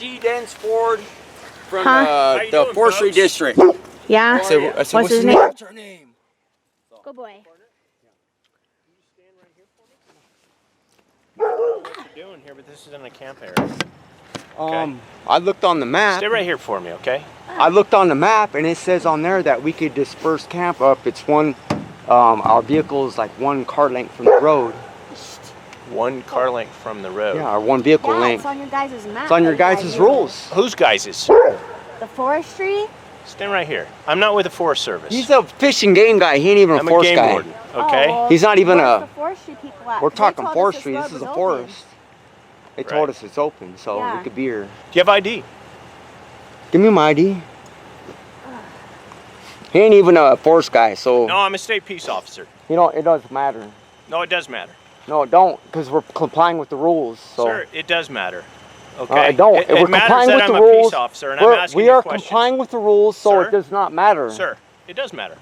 G. Dansford from the doing, Forestry folks? District. Yeah? I said, What's his name? What's her name? Good boy. I don't know what you're doing here, but this isn't a camp area. Okay. I looked on the map. Stay right here for me, okay? I looked on the map and it says on there that we could disperse camp up. It's one, our vehicle is like 1 car length from the road. 1 car length from the road. Yeah, or 1 vehicle Yeah, length. it's on your guys' map. It's on your guys' rules. Whose guys'? The forestry? Stand right here. I'm not with the Forest Service. He's a fish and game guy. He ain't even I'm a forest game guy. warden, okay? Oh, well, He's not even where's a. the forestry people at? We're 'Cause they talking told us forestry. road This is was a open. forest. They told us it's open, so Yeah. we could be here. Do you have ID? Give me my ID. He ain't even a forest guy, so No, I'm a state peace officer. you know it doesn't matter. No, it does matter. No, it don't, because we're complying with the rules. So Sir, it does matter. Okay? it don't. It We're matters complying that with I'm the a rules. peace officer and I'm asking We you are questions. complying with the rules, so Sir? it does not matter. Sir, it does matter.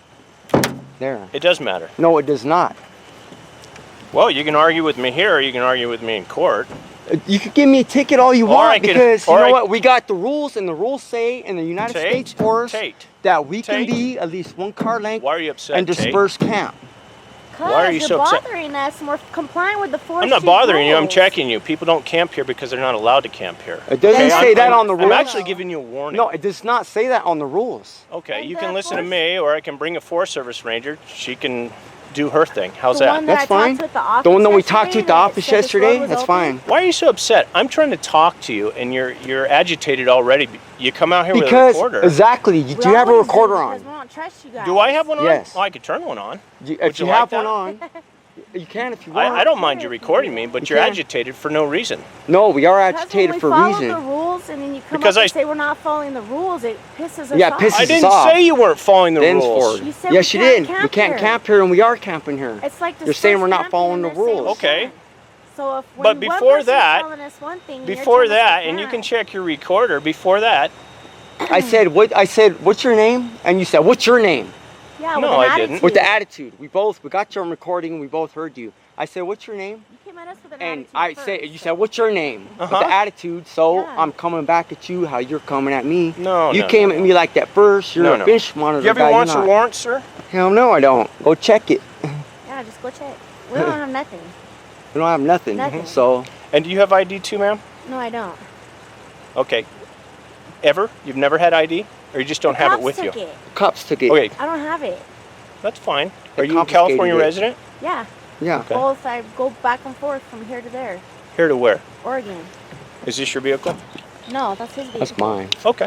There. It does matter. No, it does not. Well, you can argue with me here or you can argue with me in court. You could give me a ticket all you Or I want could- because you or know I- what? We got the rules, and the rules say in the United Tate? States Forest Tate. that we can Tate? be at least 1 car length Why are you upset, and Tate? disperse camp. Why are you Because so you're upset? bothering us and we're complying with the forestry I'm not bothering you, I'm rules. checking you. People don't camp here because they're not allowed to camp here. It doesn't Okay, say that on the rules. I'm actually giving you a warning. No, it does not say that on the rules. Okay, And you the can listen to Forest- me or I can bring a Forest Service ranger. She can do her thing. How's The that? one that That's I talked fine. to at the office The one that we yesterday talked to at the that office said this road yesterday, was that's open? fine. Why are you so upset? I'm trying to talk to you and you're agitated already. You come out here with a Because recorder. exactly, do We you have a always do recorder because on? we don't trust you guys. Do I have one on? Yes. Oh, I could turn one on. If Would you you like have that? one on, you can if you want. I don't mind you recording me, but You you're can. agitated for no reason. No, we are Because agitated when we for follow reason. the rules and then you come Because up I- and say we're not following the rules, it pisses us Yeah, it off. pisses I us didn't off. say you weren't following the rules. Dansford. You said Yes, we you can't did. camp We can't here. camp here, and we are camping here. It's like You're saying we're not dispersed following camping the and they're saying rules. we Okay. can't. So if But when before one person's that- telling us one thing, and you're Before telling us that, we and you can can't. check your recorder, before that, I said, what? I said, what's your name? And you said, what's your name? Yeah, No, with an I attitude. didn't. With the attitude. We got you on recording, and we both heard you. I said, what's your name? You came at us with an And attitude I first, said, you so- said, what's your name? Uh-huh. With the attitude, so Yeah. I'm coming back at you how you're coming at me. No, You no, came no, at no. me like that first. You're No, a no. fish monitor you have guy. your wants you're or not. warrants, sir? Hell no, I don't. Go check it. Yeah, just go check. We don't have nothing. We don't have nothing. Nothing. So, And do you have ID too, ma'am? No, I don't. Okay. Ever? You've never had ID? Or you just don't have it Cops with you? took it. cops took it. Okay, I don't have it. that's fine. They Are you a confiscated California it. resident? Yeah. Yeah. Okay. Both. I go back and forth from here to there. Here to where? Oregon. Is this your vehicle? No, that's his vehicle. That's mine. Okay.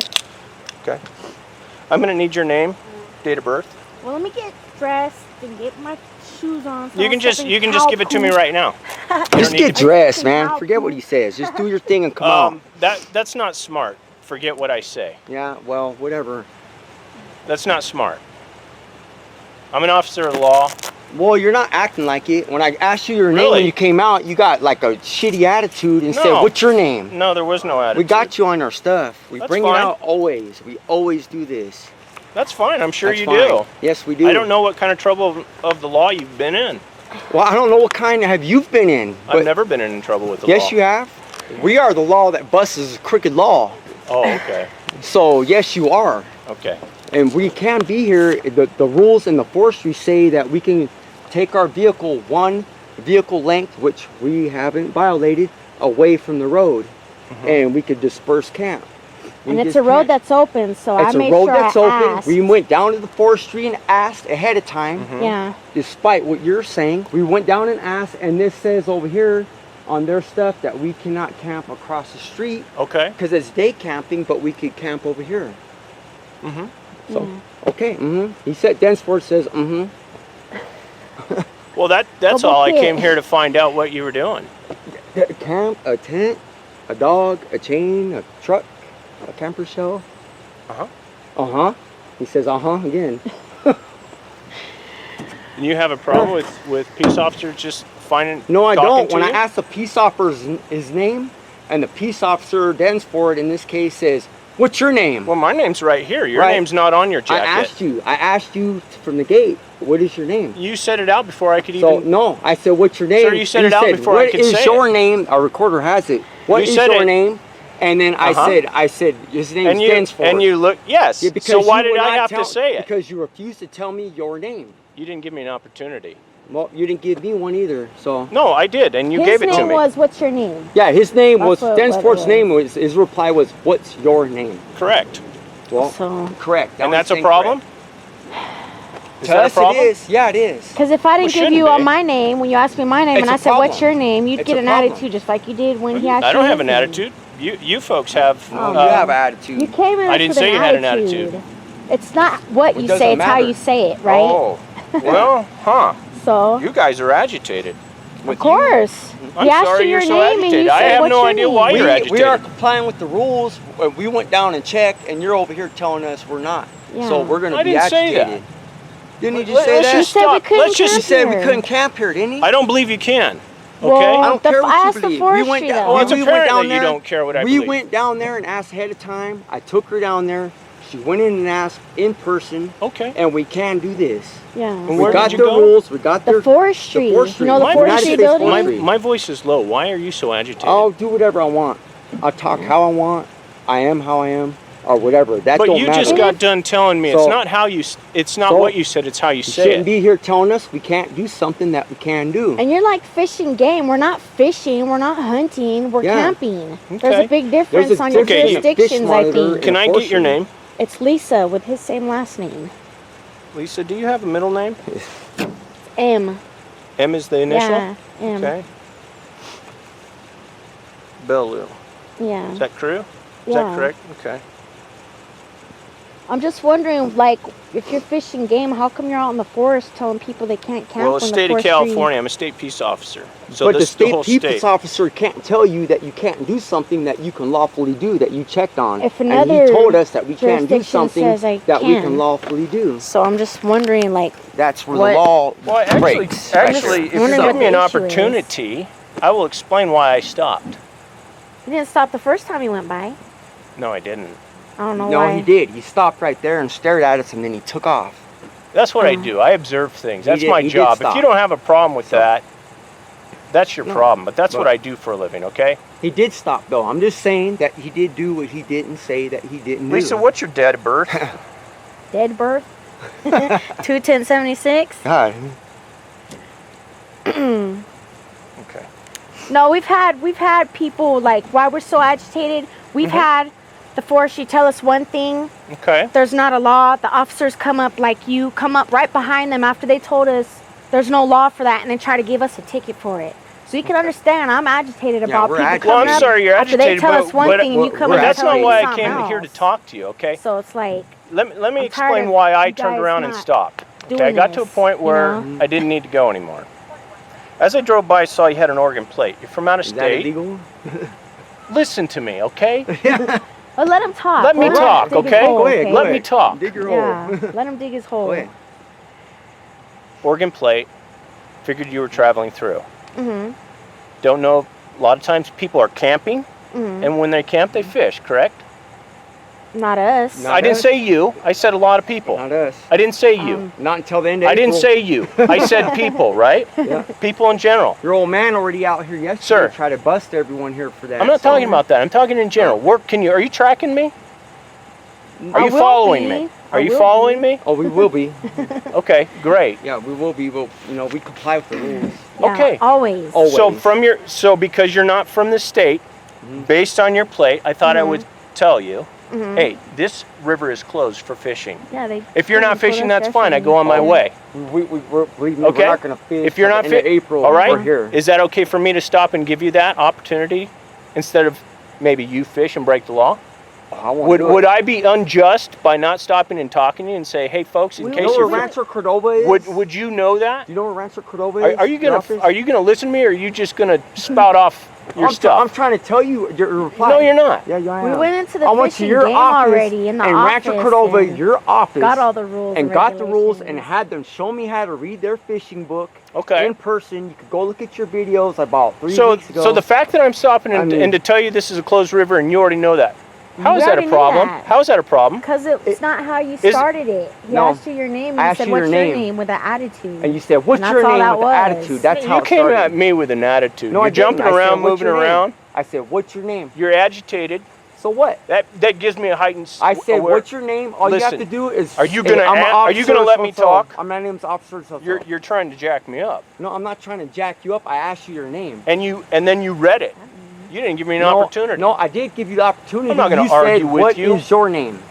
Okay. I'm going to need your name, date of birth. Well, let me get dressed and get my shoes on. so You I'll can step just in you can just give it to me cow right now. Just need get to- dressed, Freaking man. out, Forget what dude. he says. Just do your thing and come out. That's not smart. Forget what I say. Yeah, well, whatever. That's not smart. I'm an officer of the law. Well, you're not acting like it. When I asked you your name Really? when you came out, you got like a shitty attitude and said, No. what's your name? No, there was no attitude. We got you on our stuff. We That's bring fine. it out always. We always do this. That's fine. I'm sure That's you fine. do. Yes, we do. I don't know what kind of trouble of the law you've been in. Well, I don't know what kind have you been in. But I've never been in trouble with the law. yes, you have. We are the law that busts crooked law. Oh, okay. So, yes, you are. Okay. And we can be here. The rules in the forestry say that we can take our vehicle 1 vehicle length, which we haven't violated, away from the road. And we could disperse camp. We And it's just a road can't. that's open, so I It's a made road sure that's I open. asked. We went down to the forestry and asked ahead of time. Yeah. Despite what you're saying, we went down and asked, and this says over here on their stuff that we cannot camp across the street Okay. because it's day camping, but we could camp over here. Mhm. So, okay, He said, Dansford says, Well, that's Double all. I kick. came here to find out what you were doing. Camp, a tent, a dog, a chain, a truck, a camper shell. Uh-huh. He says, again. And you have a problem with peace officers just finding No, I talking don't. to When I you? asked the peace officer his name, and the peace officer, Dansford, in this case, says, what's your name? Well, my name's right here. Your Right. name's not on your I jacket. asked you from the gate, what is your name? You said it out before I could So, even. no, I said, what's your name? Sir, you said it out before I could What say is your it." name? Our recorder has it. What You is said your it. name? And then I said, his name stands for. And you look, yes. Yeah, because so why you did would I not have to say it? Because you refused to tell me your name. You didn't give me an opportunity. Well, you didn't give me one either, so. No, I did, and you gave it to me. His name was, what's your name? Yeah, his name That's was, Stansport's name was, his reply was, what's your name? Correct. Well, So, correct. And that's a problem? Is that a problem? It is. Yeah, it is. because if I didn't give shouldn't you be. my name, when you asked me my name, It's and a I said, what's problem. your name, you'd It's get a an problem. attitude just like you did when he asked you I don't have his an name. attitude. You folks have. Oh, you have attitude. You came in I didn't with say an you had an attitude. attitude. It's not what It you doesn't say, it's how matter. you say it, right? Oh, well, huh. So, You guys are agitated. of course. I'm He asked sorry you you're your so name and agitated. you I said, have what's no your idea name? why you're We agitated. are complying with the rules. We went down and checked, and you're over here telling us we're not. Yeah. So we're going to I be didn't say agitated. that. Didn't you just Let's say just that? He said we stop. couldn't Let's just. You said we here. couldn't camp here, didn't he? I don't believe you can. Okay. Well, I don't the- care I what asked you the believe. forestry, though. Well, it's we went apparent down that you there. don't care what I We believe. went down there and asked ahead of time. I took her down there. She went in and asked in person. Okay. And we can do this. Yeah. And We where got did the you go? rules. We got The forestry. The forestry. You know the My forestry United States building? Forestry. My voice is low. Why are you so agitated? I'll do whatever I want. I'll talk how I want. I am how I am, or whatever. That But don't you matter. just got done telling me it's So- not how you. It's not So- what you said. It's how you You say shouldn't it. be here telling us we can't do something that we can do. And you're like fishing game. We're not fishing. We're not hunting. We're Yeah. camping. There's Okay. a big difference There's a on your difference in a fish jurisdictions, I monitor think. Can I get your name, It's Lisa with his same last name. Lisa? Do you have a middle name? M. M is the initial. Yeah. M. Okay. Bellu. Yeah. Is that true? Is Yeah. that correct? Okay. I'm just wondering, like, if you're fishing game, how come you're out in the forest telling people they can't camp? Well, the when state of forestry- California, I'm a state peace officer. So but the this state whole peace state. officer can't tell you that you can't do something that you can lawfully do, that you checked on. If and another he told us that we can't do jurisdiction something says I that we can. can lawfully do. So I'm just wondering, like, That's where What- the law Well, actually, breaks. right there. if you Wondering give what me an the issue is. opportunity, I will explain why I stopped. you didn't stop the first time he went by. No, I didn't. I don't know No, why. he did. He stopped right there and stared at us, and then he took off. That's what I do. I observe things. He That's did- my he did job. If stop. you don't have a problem with So- that, that's your No, problem. But that's what but- I do for a living, okay? He did stop, though. I'm just saying that he did do what he didn't say that he didn't do. Lisa, what's your date of birth? Dead birth. 2/10/76. God. Okay. No, we've had people, like, why we're so agitated. We've had the forestry tell us one thing. Okay. There's not a law. The officers come up like you, come up right behind them after they told us there's no law for that, and then try to give us a ticket for it. So you can understand I'm agitated about we're people agitated. coming Well, I'm up sorry you're after they agitated, tell but- us one but- thing and you but come we're up and That's tell not me why I something came else. here to talk to you, okay? So it's like, Let me I'm tired explain of why I you turned guys around and not stopped. Okay, I doing got to a this, point you where know? I didn't need to go anymore. As I drove by, I saw you had an Oregon plate. You're from out of Is that state. illegal? Listen to me, okay? well, let him talk. Let me him talk, dig his okay? hole, Go ahead, Let me talk. Dig your Yeah, hole. let him dig his hole. Go ahead. Oregon plate. Figured you were traveling through. Mm-hmm. Don't know. A lot of times people are camping, Mm-hmm. and when they camp, they fish. Correct? Not us. No. I didn't us. say you. I said a lot of people. Not us. I didn't say you. Not until the end of I didn't April. say you. I said people, right? Yeah. People in general. Your old man already out here yesterday. Sir. Tried to bust everyone here for that. I'm not so- talking about that. I'm talking in general. Are you tracking me? Are I you will following be. me? I Are you will following be. me? Oh, we will be. Okay, great. Yeah, we will be. But we comply with the rules. Yeah, Okay. Always. Oh. So because you're not from the state, based on your plate, I thought I would tell you, hey, this river is closed for fishing. Yeah, they. If you're not they told fishing, us that's fine. I go on my Oh. way. Believe me, Okay. we're not going to fish. If you're till not the end of April, all right. we're here. Is that okay for me to stop and give you that opportunity instead of maybe you fish and break the law? I won't do it. Would I be unjust by not stopping and talking to you and say, hey, folks, in You case know you're where Rancho Cordova is? would you know that? Do you know where Rancho Cordova is? Are you your office? gonna listen to me, or are you just gonna spout off your I'm stuff? trying to tell you your reply. No, you're not. Yeah, I We am. went into the I went to fishing your game office already in the in office Rancho Cordova, and your office. got all the rules and got the rules and regulations. had them show me how to read their fishing book. Okay. In person, you could go look at your videos I bought 3 So, weeks ago. so the fact that I'm stopping and, I mean- and to tell you this is a closed river and you already know that, how You is that a already knew problem? that. How is that a problem? Because it's not how you Is- started it. He No. asked you your name and I you asked said, you what's your your name. name with an attitude. and you said, "What's And your that's all name that with was. attitude?" That's how You it came started. at me with an attitude. No, I You're didn't. jumping I said, around, "What's moving your name?" around. I said, what's your name? You're agitated. So what? That gives me a heightened. I said, what's your name? All you have Listen, to do is. are you gonna I'm an are you gonna officer, let me so-so. talk? My name's Officer. So-so. You're trying to jack me up. No, I'm not trying to jack you up. I asked you your name. And then you read it. You didn't give me an opportunity. No, I did give you the opportunity. I'm not gonna you argue said, with what you. is your name?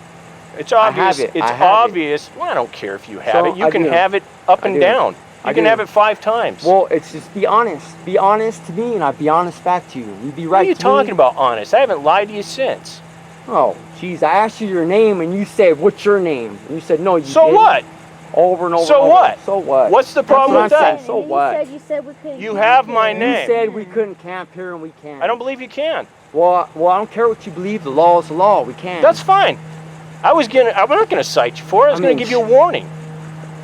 It's obvious. I have it. It's I have obvious. Well, I don't care if you have So, it. You I can do. have it up I and do. down. You I can do. have it 5 times. Well, it's just be honest. Be honest to me, and I'll be honest back to you. You be right. What are you to talking me. about, honest? I haven't lied to you since. Oh, jeez, I asked you your name, and you said, what's your name? And you said, no, you So didn't. what? Over and over So and over. what? So what? What's the That's problem what with I'm that? saying. So what? You said we couldn't. You camp have here. my You name. said we couldn't camp here, and we can. I don't believe you can. Well, I don't care what you believe. The law is the law. We can. That's fine. I'm not gonna cite you for it. I was gonna mean, give you a warning.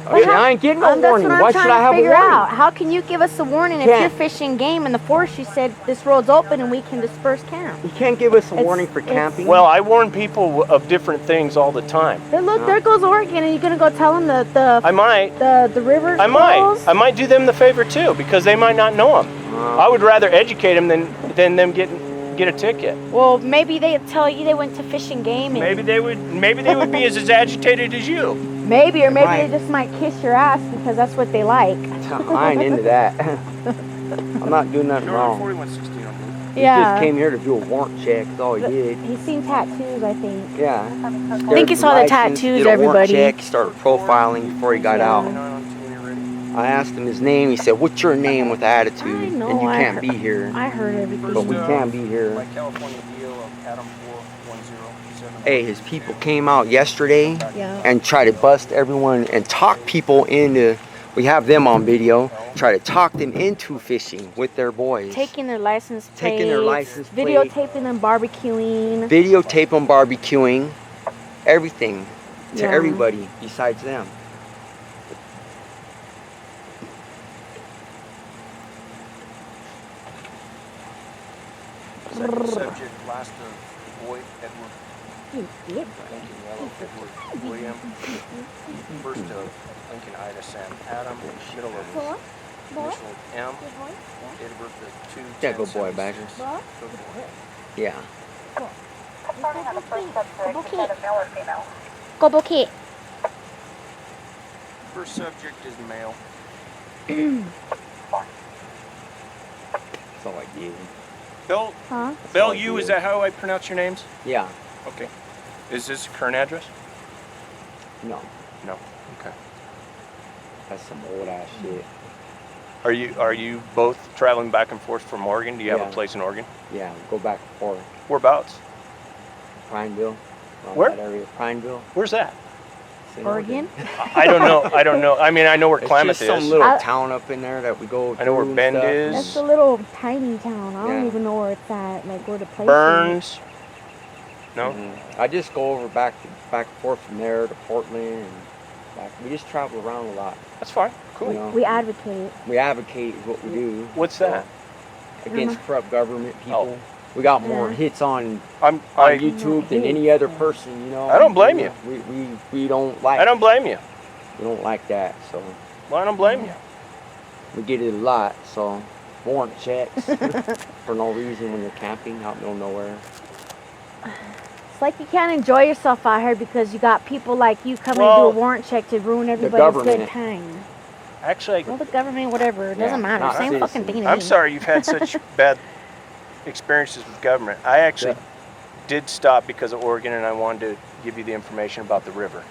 Okay, I ain't getting no That's warning. what I'm Why trying should I to have a figure warning? out. How can you give us a warning if Can't. you're fishing game in the forest? You said this road's open and we can disperse camp. You can't give us a It's- warning for it's- camping. Well, I warn people of different things all the time. Hey, look, there goes Oregon, and you're gonna go tell them that I might. the river's I closed? might do them the favor too, because they might not know them. I would rather educate them than them get a ticket. Well, maybe they tell you they went to fishing game. And Maybe they would be as agitated as you. maybe Right. they just might kiss your ass because that's what they like. I ain't into that. I'm not doing nothing wrong. 4116, I believe. He just came here to do a warrant check. That's all he did. He's seen tattoos, I think. Yeah. I think he saw the tattoos, did a warrant everybody. check. He started profiling before he got out. I asked him his name. He said, "What's your name?" with attitude. I know, and you I can't heard- be here. I heard everything. But we can be here. Like California deal of Adam 4107. Hey, his people came out yesterday Yeah. and tried to bust everyone and talk people into. We have them on video. Try to talk them into fishing with their boys. Taking their license plates. Taking their license plate. Videotaping them barbecuing. Videotape them barbecuing. Everything to Yeah. everybody besides them. Subject last of Boyd Edward You did. Lincoln Yellow Edward William. First of Lincoln Ida Sam Adam. Middle of initial M. Date of birth is 2. Yeah, good boy, Badger. Yeah. Go bouquet. First subject is male. That's all I did. Bill, Huh? Bell, you, is that how I pronounce your names? Yeah. Okay. Is this a current address? No. No. Okay. That's some old ass shit. Are you both traveling back and forth from Oregon? Do you have Yeah. a place in Oregon? Yeah. Go back and forth. Whereabouts? Prineville. around Where? That area. Prineville. Where's that? It's in Oregon? I don't know. I don't know. I mean, I know where It's Klamath just some is. little I- town up in there that we go. I know where through and Bend stuff. is. That's a little tiny town. I don't Yeah. even know where it's at. Like where the place Burns. No. Mhm. I just go over back and forth from there to Portland and back. We just travel around a lot. That's fine. Cool. You know? is. We advocate. We advocate is what we do. What's that? Against Uh-huh. corrupt government people. Oh. We got more Yeah. hits on I'm. I. YouTube than any other person. You know. I don't blame you. We don't like. I don't blame you. We don't like that. So Well, I don't blame you. we get it a lot. So warrant checks for no reason when you're camping out in the middle of nowhere. It's like you can't enjoy yourself out here because you got people like you coming Well, to do a warrant check to ruin everybody's good government. time. Actually, Well, the government, whatever, it Yeah, doesn't matter. not Same citizens. fucking thing to me. I'm sorry you've had such bad experiences with government. I actually did stop because of Oregon, and I wanted to give you the information about the river.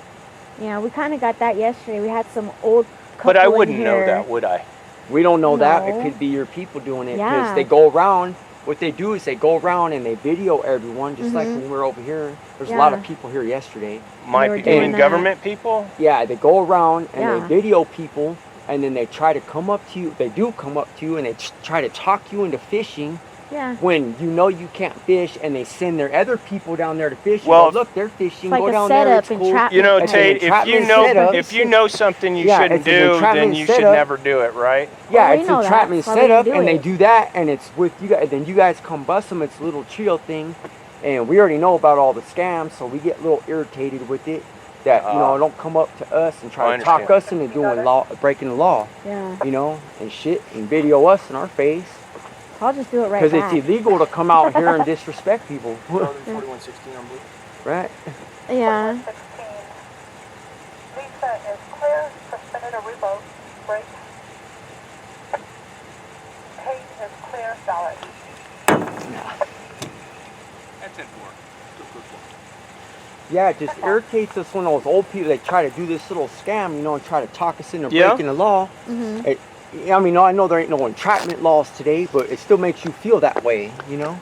Yeah, we kind of got that yesterday. We had some old couple But I in wouldn't know here. that, would I? We don't know that. No. It could be your people doing it because Yeah. they go around. What they do is they go around and they video everyone, just like Mhm. when we're over here. There's a lot of Yeah. people here yesterday. My were people, doing in that. government people. Yeah, they go around and Yeah. they video people, and then they try to come up to you. They do come up to you and they try to talk you into fishing Yeah. when you know you can't fish, and they send their other people down there to fish. Well, and go, look, they're fishing. It's like go a down there. setup It's and cool. trap. You know, It's an Tate, if you entrapment know setup. something you Yeah, shouldn't it's an do, then entrapment you should setup. never do it, right? Yeah, Oh, we it's know a that. entrapment That's why we setup, do and they it. do that, and it's with you guys. Then you guys come bust them. It's a little trio thing, and we already know about all the scams, so we get a little irritated with it. That don't come up to us and I try to talk understand. us into doing law, breaking the law, Yeah. and shit, and video us in our face. I'll just do it right Because back. it's illegal to come out here and disrespect people. Northern 4116 on blue. Right? Yeah. 16. Lisa is clear, suspended or revoked. Break. Kate is clear, solid. That's 10-4. Yeah, it just irritates us when those old people, they try to do this little scam, you know, and try to talk us into Yeah. breaking the law. Mhm. I mean, I know there ain't no entrapment laws today, but it still makes you feel that way, you know?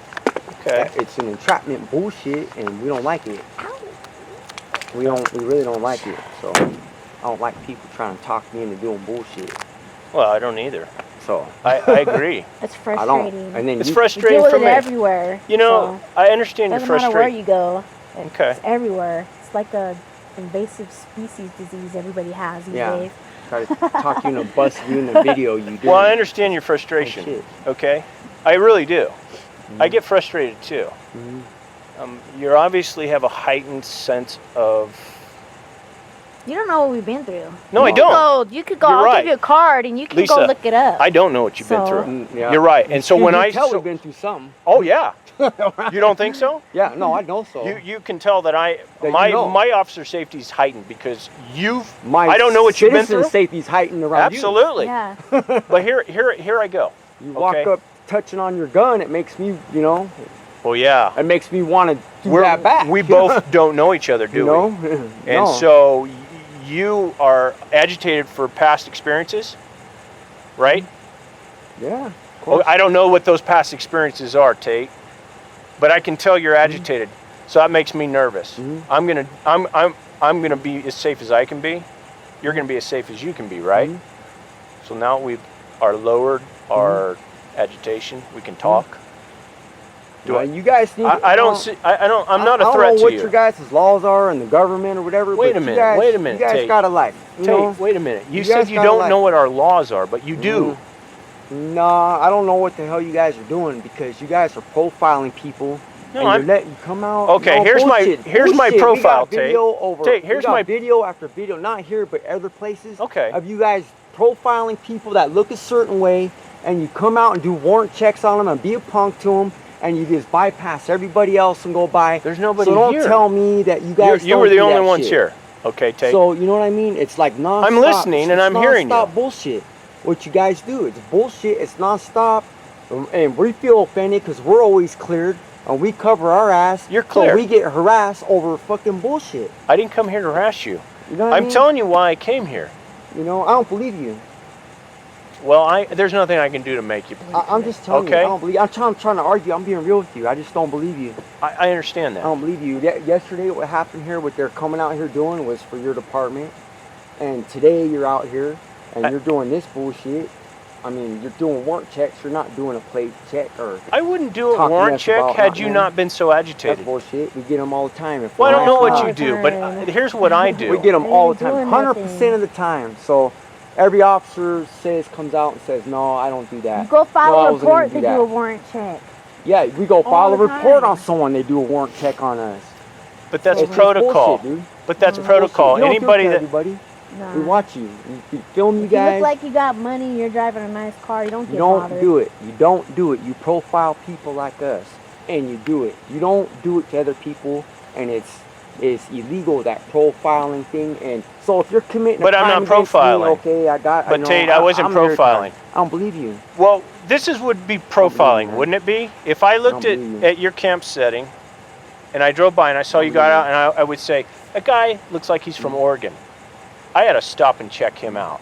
Okay. It's an entrapment bullshit, and we don't like it. We really don't like it. So I don't like people trying to talk me into doing bullshit. Well, I don't either. So I agree. It's I don't. frustrating. And then It's you, You frustrating deal with for it me. everywhere. You know, I understand so your doesn't matter where frustration. you go. It's Okay. everywhere. It's like a invasive species disease everybody has these Yeah. days. try to talk you into bust you in the video you do. Well, I understand your frustration. shit. Okay, I really do. I get frustrated too. Mhm. You obviously have a heightened sense of. You don't know what we've been through. No, I You don't. could go, you could go. You're I'll right. give you a card and you can Lisa, go look it up. I don't know what you've been So- through. Yeah. You're right, and so You when can I tell so- we've been through something. oh yeah, you don't think so? Yeah, no, I know so. You can tell that you my know. my officer safety is heightened because My I don't know what you've been citizen through. safety's heightened around Absolutely. Yeah. But here I go. you. You walk Okay. up touching on your gun, it makes me, you know, Well, yeah. it makes me want to do that back. We both don't know each other, do you know? we? And No. so you are agitated for past experiences, right? Yeah. Of Oh, course. I don't know what those past experiences are, Tate, but I can tell you're agitated. So that makes me nervous. Mhm. I'm gonna be as safe as I can be. You're gonna be as safe as you can be, right? Mhm. So now we are lowered our agitation. We can talk. Well, you guys need. I don't see. I don't. I'm not a I threat don't know to what you. your guys' laws are in the government or whatever. Wait but a minute, You guys, wait a minute, You guys Tate. gotta like. You know, Tate, wait a minute. You you said guys you gotta don't like- know what our laws are, but you do. Nah, I don't know what the hell you guys are doing because you guys are profiling people. No, and I'm- you're letting you come out. Okay, no, here's my- bullshit, here's my bullshit. profile, we got video over. Tate, here's we got my- video after video, not here but other places. Okay. Of you guys profiling people that look a certain way, and you come out and do warrant checks on them and be a punk to them, and you just bypass everybody else and go by. There's nobody So don't here. tell me that you guys. You don't were the do only that ones shit. here. Okay, Tate. So you know what I mean? It's like nonstop. I'm listening and it's I'm hearing you. nonstop bullshit. What you guys do? It's bullshit. It's nonstop, and we feel offended because we're always cleared and we cover our ass. You're clear. So we get harassed over fucking bullshit. I didn't come here to harass you. You know what I I'm mean? telling you why I came here. You know, I don't believe you. Well, there's nothing I can do to make you believe. I'm just telling you. Okay. I don't believe. I'm trying to argue. I'm being real with you. I just don't believe you. I understand I that. don't believe you. Yesterday, what happened here, what they're coming out here doing was for your department, and today you're out here and you're doing this bullshit. I mean, you're doing warrant checks. You're not doing a plate check or I wouldn't do a Talk warrant mess check about had not you knowing. not been so that's agitated. bullshit. We get them all the time. If Well, I we're don't know all what fine. you do, but here's what I do. We get them They all ain't the time, doing 100% of the time. So every officer comes out and says, "No, I don't do that." You go file No, I a wasn't gonna report do to that. do a warrant check. Yeah, we go file All a the report time. on someone. They do a warrant check on us. But that's It's just protocol. bullshit, dude. But that's It's protocol. bullshit. You don't do it Anybody to that everybody. Nah. We watch you. We film you If you guys. look like you got money, you're driving a nice car, you don't You get don't bothered. do it. You don't do it. You profile people like us, and you do it. You don't do it to other people, and it's illegal, that profiling thing. And so if you're committing, But a I'm crime not against me, profiling. okay, I got. But know, Tate, I wasn't I'm here to- profiling. I don't believe you. Well, would be profiling, man. wouldn't it be? If I looked don't believe you. at your camp setting, and I drove by and I saw you got out, and I would say, that guy looks like he's from Oregon. I had to stop and check him out.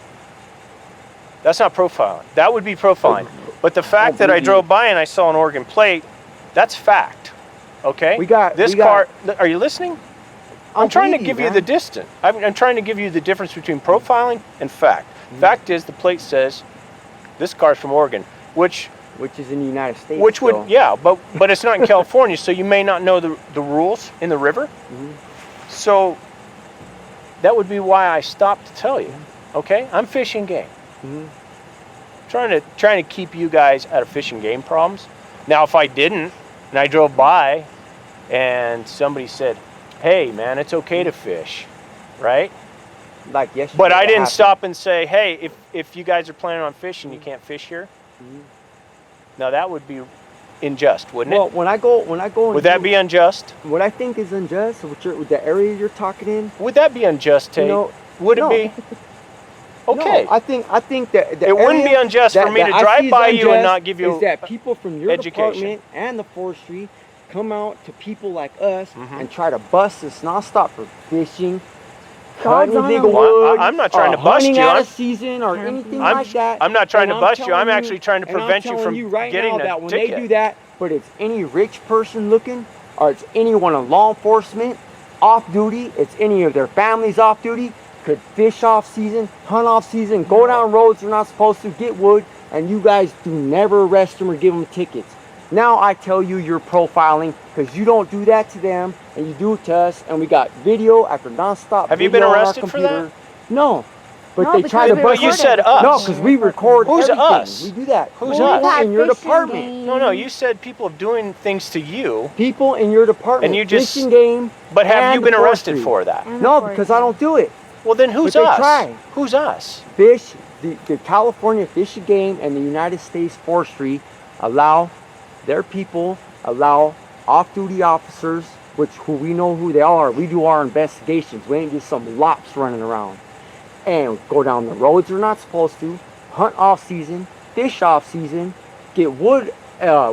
That's not profiling. That would be profiling. But the fact that I believe you. drove by and I saw an Oregon plate, that's fact. Okay? We got- this we got- car. Are you listening? I I'm trying to believe give you man. the distance. I'm trying to give you the difference between profiling and fact. Mm-hmm. Fact is the plate says this car's from Oregon, which Which is in the United States. would so- yeah, but it's not in California, so you may not know the rules in the river. Mhm. So that would be why I stopped to tell you. Okay, I'm fishing game. Mhm. Trying to keep you guys out of fishing game problems. Now, if I didn't, and I drove by, and somebody said, "Hey, man, it's okay to fish," right? Like yesterday. But I that didn't happened. stop and say, "Hey, if you guys are planning on fishing, you can't fish here." Mhm. Now that would be unjust, wouldn't Well, it? when I go and Would that do- be unjust? what I think is unjust with the area you're talking in? Would that be unjust, Tate? No, Would it no. be? Okay. No, I think that the It wouldn't be area unjust for me that to I drive see is by you and unjust not give you is that people from your education. department and the forestry come out to people like us Mhm. and try to bust us nonstop for fishing, God's cutting on illegal them. Well, wood. I'm not trying to bust hunting you. out I'm- of season or anything I'm- like that. I'm not trying And to I'm bust you. I'm telling actually trying to and I'm prevent you telling from you right getting now a that when ticket. they do that, but it's any rich person looking, or it's anyone on law enforcement off duty, it's any of their families off duty, could fish off season, hunt off season, go down roads you're not supposed to, get wood, and you guys do never arrest them or give them tickets. Now I tell you you're profiling because you don't do that to them and you do it to us, and we got video after nonstop. Have you video been on our arrested for that? computer. No. But No, they because try to we bust you recorded said it. us. No, because we record Who's everything. us? We do that. Who's People us? We've had in your fishing department. games. No, you said people are doing things to you, People in your department. And you just- fishing game. but have and you been the arrested forestry. for that? And the No, forest. because I don't do it. Well, then who's But they us? try. Who's us? Fish, the California Fish and Game and the United States Forestry allow their people, allow off-duty officers, who we know who they are. We do our investigations. We ain't just some lops running around. And go down the roads they're not supposed to, hunt off season, fish off season, get wood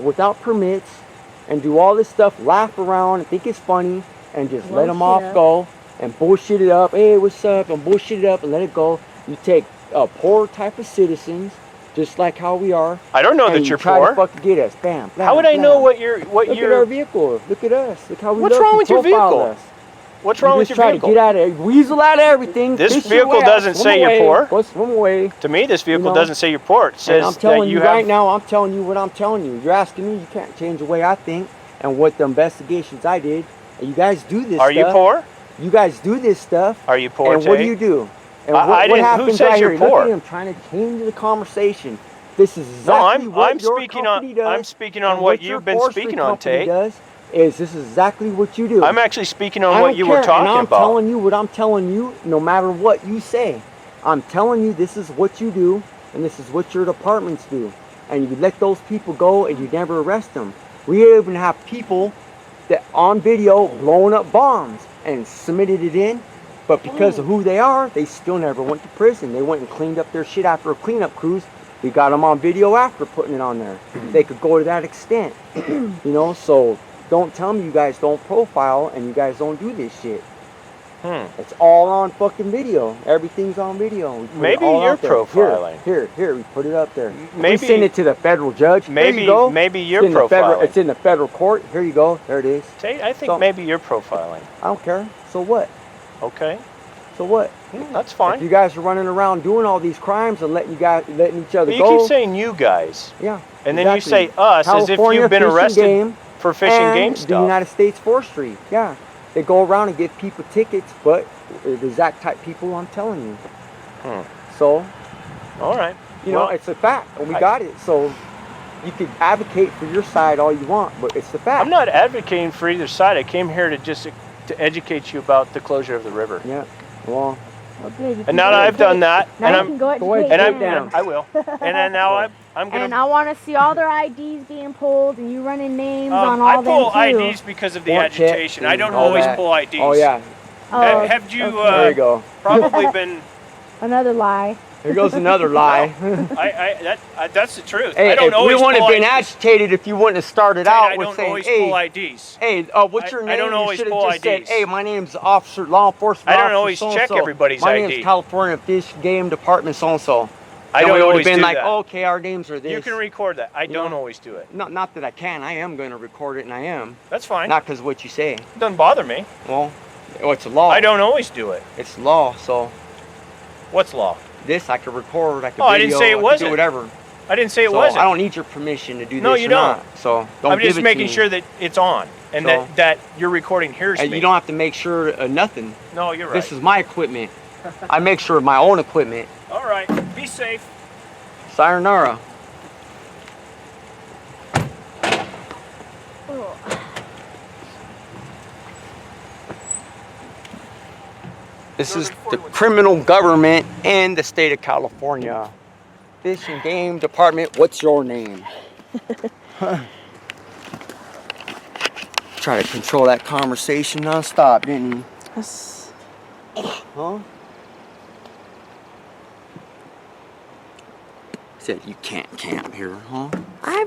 without permits, and do all this stuff, laugh around and think it's funny, and just let them Blow off shit up. go and bullshit it up. Hey, what's up? And bullshit it up and let it go. You take poor type of citizens, just like how we are. I don't know and that you you're try poor. to fucking get us. Bam, bam. How would I know bam. what you're? Look at our vehicle. Look at us. Look how we What's look. wrong You with your profile vehicle? us. What's You wrong with just your try vehicle? to get out of weasel out of everything. This fish your vehicle way out, doesn't swim say you're away, poor. Go swim away. To me, this vehicle You know, doesn't say you're poor. It And says I'm telling that you you have. right now, I'm telling you what I'm telling you. You're asking me, you can't change the way I think and what the investigations I did. And you guys do this Are you stuff. poor? You guys do this stuff. Are you poor, And what do Tate? you do? And I what didn't- who happens says right you're here? poor? Look at him trying to change the conversation. This is No, exactly what I'm your speaking company on. does. I'm speaking on and what your you've been forestry speaking on, company Tate. does is this is exactly what you do. I'm actually speaking I on don't what you care, were talking and I'm about. telling you what I'm telling you, no matter what you say. I'm telling you this is what you do, and this is what your departments do. And you let those people go, and you never arrest them. We even have people that on video blowing up bombs and submitted it in, but because of who they are, they still never went to prison. They went and cleaned up their shit after a cleanup cruise. We got them on video after putting it on there. They could go to that extent, you know. So don't tell me you guys don't profile and you guys don't do this shit. It's all on fucking video. Everything's on video. We put it Maybe all you're out there. profiling. Here, we put it up there. Maybe- we send it to the federal judge. Here Maybe you go. maybe you're It's in the federal, profiling. it's in the federal court. Here you go. There it is. Tate, I think So- maybe you're profiling. I don't care. So what? Okay, So what? that's If fine. you guys are running around doing all these crimes and letting each other But you go. keep saying you guys, Yeah. and then you exactly. say us as if California you've been Fish and arrested Game for fishing and game the stuff. United States Forestry. Yeah. They go around and give people tickets, but the exact type people I'm telling you. So, All right. you know, Well, it's a fact. And we I- got it. So you could advocate for your side all you want, but it's the fact. I'm not advocating for either side. I came here to just to educate you about the closure of the river. Yeah. Well, Okay, you And can now go that I've done educate. that, Now and you I'm can go Go ahead, educate and Take them. down. I will. And then now I'm gonna. And I want to see all their IDs being pulled and you running names on all I them pull too. IDs because of the want checks agitation. I don't and all always that. pull IDs. Oh yeah. Oh, Have you okay. There you go. probably been? Another lie. Here goes another lie. That's the truth. Hey, I don't if we always wouldn't have pull been IDs. agitated if you wouldn't have started Tate, out I with don't saying, always hey, pull IDs. hey, what's your I name? don't You always should have pull just said, IDs. hey, my name's Officer Law Enforcement I don't Officer always so-and-so. check everybody's my ID. name's California Fish Game Department so-and-so. I Then don't we would always have been do like, that. oh, okay, our names are this. You can record that. I You don't know? always do it. Not that I can. I am going to record it, and I am. That's fine. Not because of what you say. It doesn't bother me. Well, it's a law. I don't always do it. It's law, so What's law? this I could record, I could Oh, I video, didn't say it I could wasn't. do whatever. I didn't say it So wasn't. I don't need your permission to do No, this you or don't. not. So don't I'm give just it to making me. sure that it's on and So- that your recording hears And me. you don't have to make sure nothing. No, you're right. This is my equipment. I make sure of my own equipment. All right. Be safe. Sayonara. This is the criminal government in the state of California. Fish and Game Department, what's your name? Try to control that conversation nonstop, didn't he? That's... Huh? Said you can't camp here, huh? I